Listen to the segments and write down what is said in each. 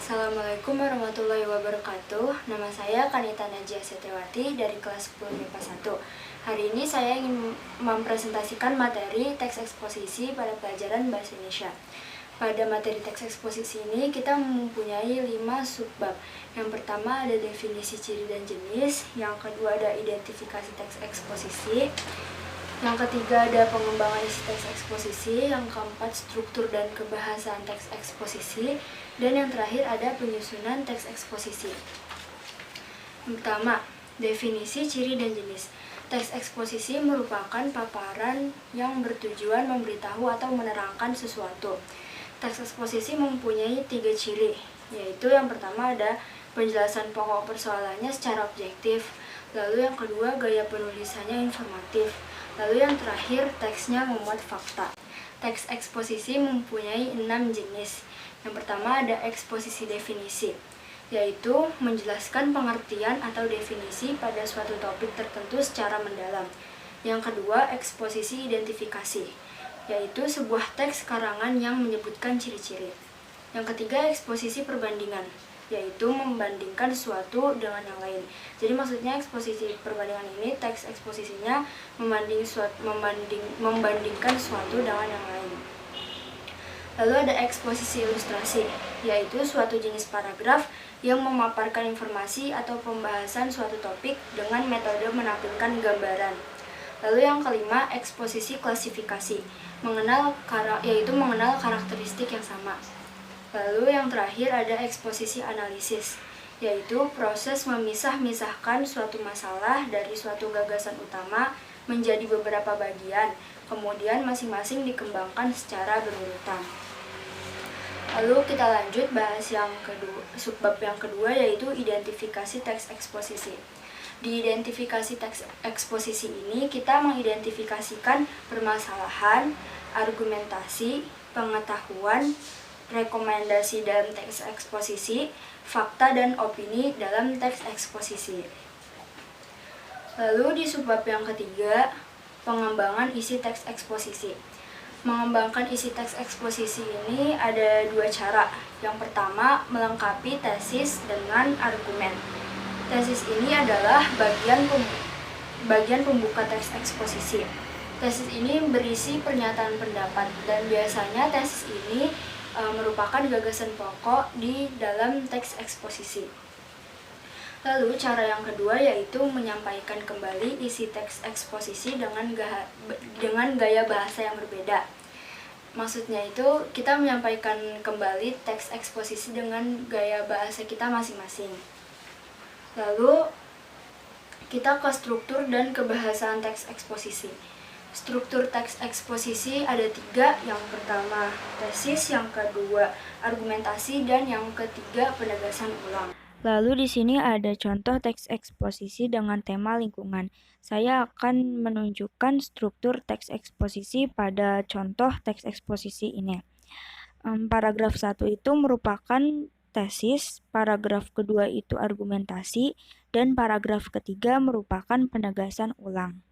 Assalamualaikum warahmatullahi wabarakatuh. Nama saya Kanita Najia Setiawati dari kelas 10 MIPA 1. Hari ini saya ingin mempresentasikan materi teks eksposisi pada pelajaran Bahasa Indonesia. Pada materi teks eksposisi ini kita mempunyai 5 subbab. Yang pertama ada definisi ciri dan jenis, yang kedua ada identifikasi teks eksposisi, yang ketiga ada pengembangan isi teks eksposisi, yang keempat struktur dan kebahasaan teks eksposisi, dan yang terakhir ada penyusunan teks eksposisi. Yang pertama, definisi ciri dan jenis. Teks eksposisi merupakan paparan yang bertujuan memberitahu atau menerangkan sesuatu. Teks eksposisi mempunyai 3 ciri, yaitu yang pertama ada penjelasan pokok persoalannya secara objektif, lalu yang kedua gaya penulisannya informatif, lalu yang terakhir teksnya memuat fakta. Teks eksposisi mempunyai 6 jenis. Yang pertama ada eksposisi definisi, yaitu menjelaskan pengertian atau definisi pada suatu topik tertentu secara mendalam. Yang kedua eksposisi identifikasi, yaitu sebuah teks karangan yang menyebutkan ciri-ciri. Yang ketiga eksposisi perbandingan, yaitu membandingkan suatu dengan yang lain. Jadi maksudnya eksposisi perbandingan ini teks eksposisinya membandingkan suatu dengan yang lain. Lalu ada eksposisi ilustrasi, yaitu suatu jenis paragraf yang memaparkan informasi atau pembahasan suatu topik dengan metode menampilkan gambaran. Lalu yang kelima eksposisi klasifikasi, yaitu mengenal karakteristik yang sama. Lalu yang terakhir ada eksposisi analisis, yaitu proses memisah-misahkan suatu masalah dari suatu gagasan utama menjadi beberapa bagian, kemudian masing-masing dikembangkan secara berurutan. Lalu kita lanjut bahas subbab yang kedua, yaitu identifikasi teks eksposisi. Di identifikasi teks eksposisi ini kita mengidentifikasikan permasalahan, argumentasi, pengetahuan, rekomendasi dalam teks eksposisi, fakta dan opini dalam teks eksposisi. Lalu di subbab yang ketiga, pengembangan isi teks eksposisi. Mengembangkan isi teks eksposisi ini ada 2 cara. Yang pertama, melengkapi tesis dengan argumen. Tesis ini adalah bagian pembuka teks eksposisi. Tesis ini berisi pernyataan pendapat dan biasanya tesis ini merupakan gagasan pokok di dalam teks eksposisi. Lalu cara yang kedua yaitu menyampaikan kembali isi teks eksposisi dengan gaya bahasa yang berbeda. Maksudnya itu kita menyampaikan kembali teks eksposisi dengan gaya bahasa kita masing-masing. Lalu kita ke struktur dan kebahasaan teks eksposisi. Struktur teks eksposisi ada 3, yang pertama tesis, yang kedua argumentasi, dan yang ketiga penegasan ulang. Lalu di sini ada contoh teks eksposisi dengan tema lingkungan. Saya akan menunjukkan struktur teks eksposisi pada contoh teks eksposisi ini. Paragraf 1 itu merupakan tesis, paragraf kedua itu argumentasi, dan paragraf ketiga merupakan penegasan ulang.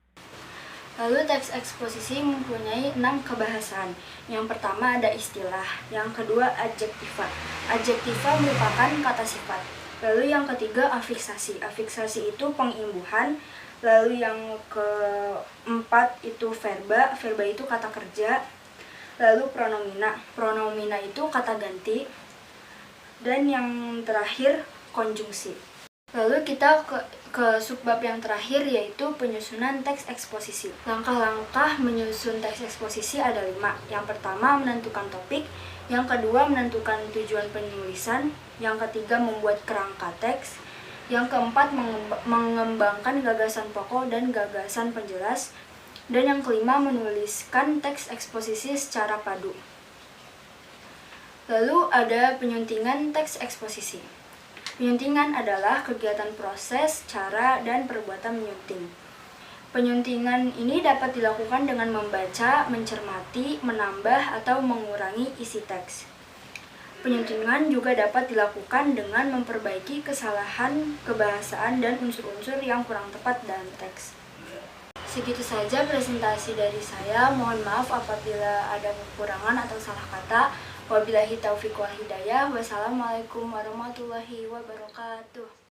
Lalu teks eksposisi mempunyai 6 kebahasaan. Yang pertama ada istilah, yang kedua adjektiva. Adjektiva merupakan kata sifat. Lalu yang ketiga afiksasi. Afiksasi itu pengimbuhan. Lalu yang keempat itu verba. Verba itu kata kerja. Lalu pronomina. Pronomina itu kata ganti. Dan yang terakhir konjungsi. Lalu kita ke subbab yang terakhir, yaitu penyusunan teks eksposisi. Langkah-langkah menyusun teks eksposisi ada 5. Yang pertama menentukan topik, yang kedua menentukan tujuan penulisan, yang ketiga membuat kerangka teks, yang keempat mengembangkan gagasan pokok dan gagasan penjelas, dan yang kelima menuliskan teks eksposisi secara padu. Lalu ada penyuntingan teks eksposisi. Penyuntingan adalah kegiatan proses, cara, dan perbuatan menyunting. Penyuntingan ini dapat dilakukan dengan membaca, mencermati, menambah, atau mengurangi isi teks. Penyuntingan juga dapat dilakukan dengan memperbaiki kesalahan kebahasaan dan unsur-unsur yang kurang tepat dalam teks. Segitu saja presentasi dari saya. Mohon maaf apabila ada kekurangan atau salah kata. Wabillahi taufiq wal hidayah. Wassalamualaikum warahmatullahi wabarakatuh.